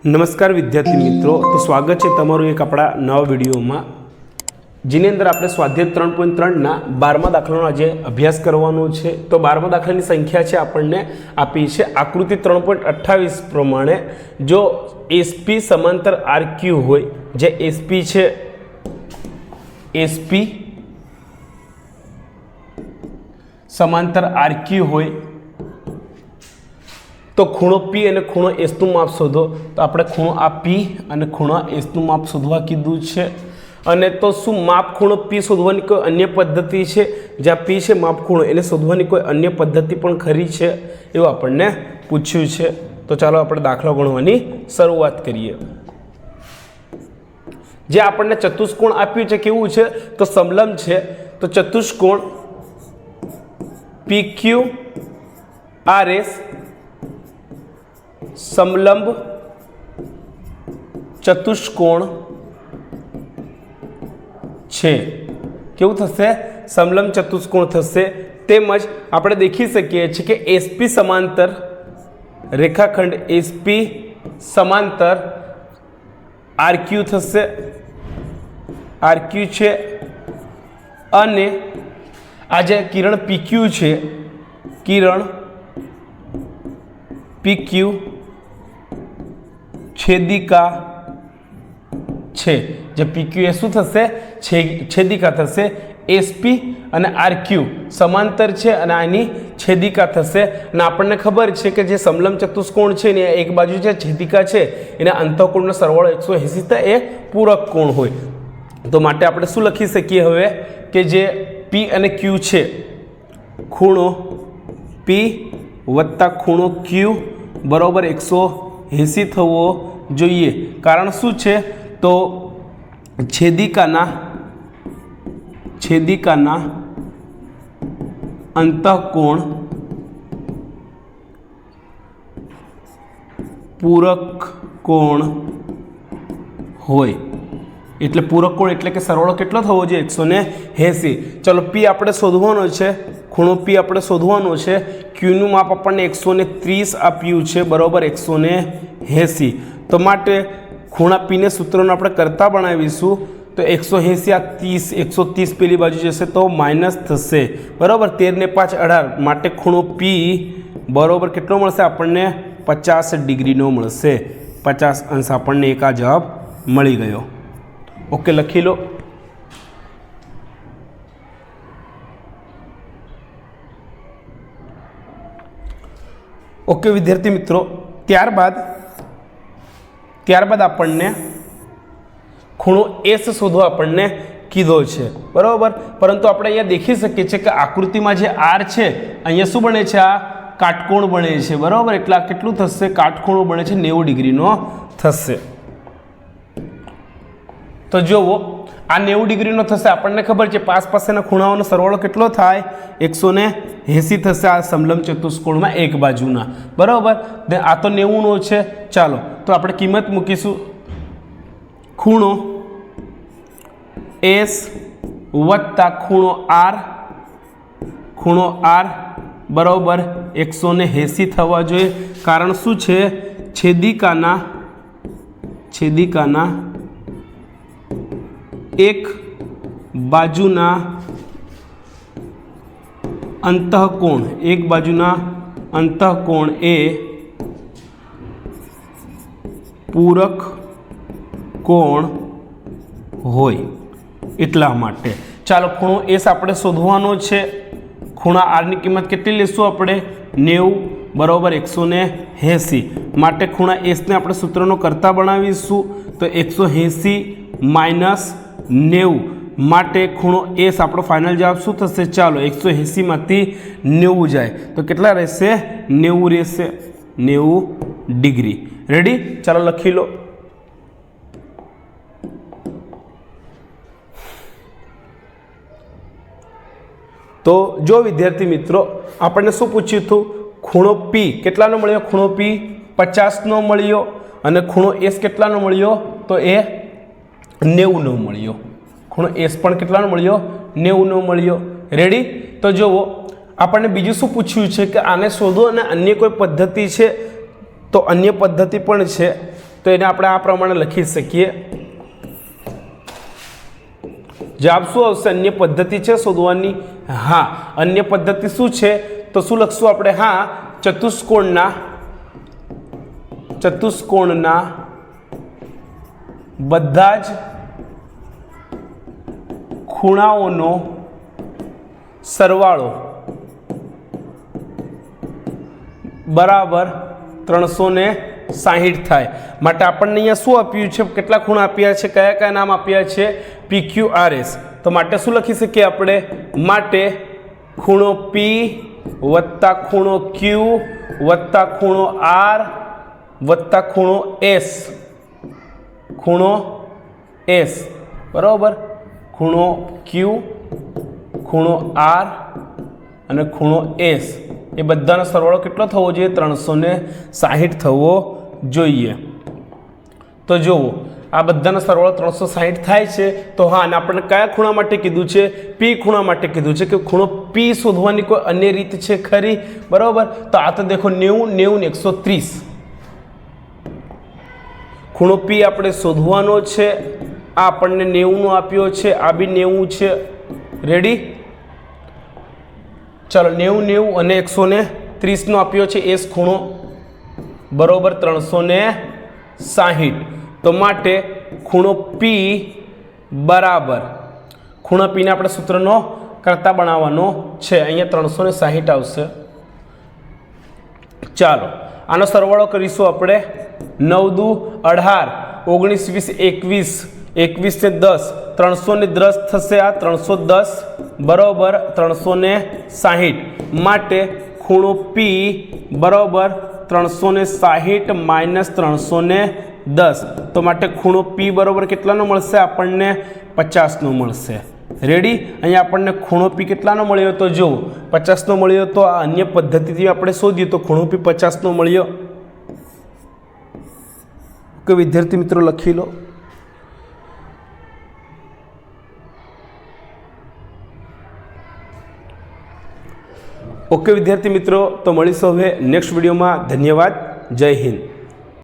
નમસ્કાર વિદ્યાર્થી મિત્રો, તો સ્વાગત છે તમારું એક આપણા નવા વિડીયોમાં, જેની અંદર આપણે સ્વાધ્યાય 3.3ના 12મા દાખલાનો આજે અભ્યાસ કરવાનો છે। તો 12મા દાખલાની સંખ્યા છે આપણને આપી છે આકૃતિ 3.28 પ્રમાણે, જો SP સમાંતર RQ હોય, જે SP છે, SP સમાંતર RQ હોય તો ખૂણો P અને ખૂણો S નું માપ શોધો। તો આપણે ખૂણો આ P અને ખૂણો S નું માપ શોધવા કીધું છે। અને તો શું માપ ખૂણો P શોધવાની કોઈ અન્ય પદ્ધતિ છે? જ્યાં P છે માપ ખૂણો, એને શોધવાની કોઈ અન્ય પદ્ધતિ પણ ખરી છે, એવું આપણને પૂછ્યું છે। તો ચાલો આપણે દાખલો ગણવાની શરૂઆત કરીએ। જે આપણને ચતુષ્કોણ આપ્યું છે કેવું છે? તો સમલંબ છે। તો ચતુષ્કોણ PQRS સમલંબ ચતુષ્કોણ છે। કેવું થશે? સમલંબ ચતુષ્કોણ થશે। તેમજ આપણે દેખી શકીએ છીએ કે SP સમાંતર રેખાખંડ SP સમાંતર RQ થશે, RQ છે। અને આ જે કિરણ PQ છે, કિરણ PQ છેદિકા છે। જે PQ એ શું થશે? છેદિકા થશે। SP અને RQ સમાંતર છે અને આની છેદિકા થશે। અને આપણને ખબર છે કે જે સમલંબ ચતુષ્કોણ છે ને, એક બાજુ જે છેદિકા છે એના અંતઃકોણનો સરવાળો 180 થાય, એ પૂરક કોણ હોય। તો માટે આપણે શું લખી શકીએ હવે કે જે P અને Q છે, ખૂણો P વત્તા ખૂણો Q બરાબર 180 થવો જોઈએ। કારણ શું છે? તો છેદિકાના અંતઃકોણ પૂરક કોણ હોય। એટલે પૂરક કોણ એટલે કે સરવાળો કેટલો થવો જોઈએ? 180। ચલો P આપણે શોધવાનો છે, ખૂણો P આપણે શોધવાનો છે। Q નું માપ આપણને 130 આપ્યું છે, બરાબર 180। તો માટે ખૂણા P ને સૂત્રનો આપણે કરતા બનાવીશું। તો 180 આ 30, 130 પેલી બાજુ જશે તો માઇનસ થશે, બરાબર 13 ને 5 18। માટે ખૂણો P બરાબર કેટલો મળશે આપણને? 50 ડિગ્રીનો મળશે। 50 અંશ આપણને એક આ જવાબ મળી ગયો। ઓકે, લખી લો। ઓકે વિદ્યાર્થી મિત્રો, ત્યારબાદ આપણને ખૂણો S શોધવા આપણને કીધો છે, બરાબર। પરંતુ આપણે અહીંયા દેખી શકીએ છીએ કે આકૃતિમાં જે R છે, અહીંયા શું બને છે? આ કાટકોણ બને છે, બરાબર। એટલે આ કેટલું થશે? કાટખૂણો બને છે 90 ડિગ્રીનો થશે। તો જુઓ, આ 90 ડિગ્રીનો થશે। આપણને ખબર છે પાસેના ખૂણાઓનો સરવાળો કેટલો થાય? 180 થશે આ સમલંબ ચતુષ્કોણમાં એક બાજુના, બરાબર। આ તો 90નો છે। ચાલો તો આપણે કિંમત મૂકીશું। ખૂણો S વત્તા ખૂણો R બરાબર 180 થવા જોઈએ। કારણ શું છે? છેદિકાના એક બાજુના અંતઃકોણ એ પૂરક કોણ હોય, એટલા માટે। ચાલો ખૂણો S આપણે શોધવાનો છે। ખૂણા R ની કિંમત કેટલી લેશું આપણે? 90 બરાબર 180। માટે ખૂણા S ને આપણે સૂત્રનો કરતા બનાવીશું। તો 180 માઇનસ 90, માટે ખૂણો S આપણો ફાઇનલ જવાબ શું થશે? ચાલો 180 માંથી 90 જાય તો કેટલા રહેશે? 90 રહેશે, 90 ડિગ્રી। રેડી? ચાલો લખી લો। તો જો વિદ્યાર્થી મિત્રો, આપણને શું પૂછ્યું હતું? ખૂણો P કેટલાનો મળ્યો? ખૂણો P 50નો મળ્યો। અને ખૂણો S કેટલાનો મળ્યો? તો એ 90નો મળ્યો। ખૂણો S પણ કેટલાનો મળ્યો? 90નો મળ્યો। રેડી? તો જુઓ, આપણને બીજું શું પૂછ્યું છે કે આને શોધો અને અન્ય કોઈ પદ્ધતિ છે? તો અન્ય પદ્ધતિ પણ છે। તો એને આપણે આ પ્રમાણે લખી શકીએ। જવાબ શું આવશે? અન્ય પદ્ધતિ છે શોધવાની? હા, અન્ય પદ્ધતિ શું છે? તો શું લખશું આપણે? હા, ચતુષ્કોણના બધા જ ખૂણાઓનો સરવાળો બરાબર 360 થાય। માટે આપણને અહીંયા શું આપ્યું છે? કેટલા ખૂણા આપ્યા છે? કયા કયા નામ આપ્યા છે? PQRS। તો માટે શું લખી શકીએ આપણે? માટે ખૂણો P વત્તા ખૂણો Q વત્તા ખૂણો R વત્તા ખૂણો S, ખૂણો S બરાબર, ખૂણો Q, ખૂણો R અને ખૂણો S, એ બધાનો સરવાળો કેટલો થવો જોઈએ? 360 થવો જોઈએ। તો જુઓ, આ બધાનો સરવાળો 360 થાય છે। તો હા, અને આપણે કયા ખૂણા માટે કીધું છે? P ખૂણા માટે કીધું છે કે ખૂણો P શોધવાની કોઈ અન્ય રીત છે ખરી? બરાબર, તો આ તો દેખો 90, 90 ને 130, ખૂણો P આપણે શોધવાનો છે। આ આપણને 90 નો આપ્યો છે, આ બી 90 છે। રેડી? ચાલો, 90, 90 અને 130 નો આપ્યો છે S ખૂણો બરોબર 360। તો માટે ખૂણો P બરાબર, ખૂણો P ને આપણે સૂત્રનો કરતા બનાવવાનો છે। અહીંયા 360 આવશે। ચાલો, આનો સરવાળો કરીશું આપણે। 9 દુ 18, 19 20 21 ને 10, 310 થશે। આ 310 બરાબર 360 માટે ખૂણો P બરાબર 360 માઇનસ 310। તો માટે ખૂણો P બરાબર કેટલાનો મળશે? આપણને 50 નો મળશે। રેડી? અહીંયા આપણને ખૂણો P કેટલાનો મળ્યો? તો જો 50 નો મળ્યો। તો આ અન્ય પદ્ધતિથી આપણે શોધીએ તો ખૂણો P 50 નો મળ્યો। કે વિદ્યાર્થી મિત્રો લખી લો। ઓકે વિદ્યાર્થી મિત્રો, તો મળીશું હવે નેક્સ્ટ વિડીયોમાં। ધન્યવાદ, જય હિન્દ।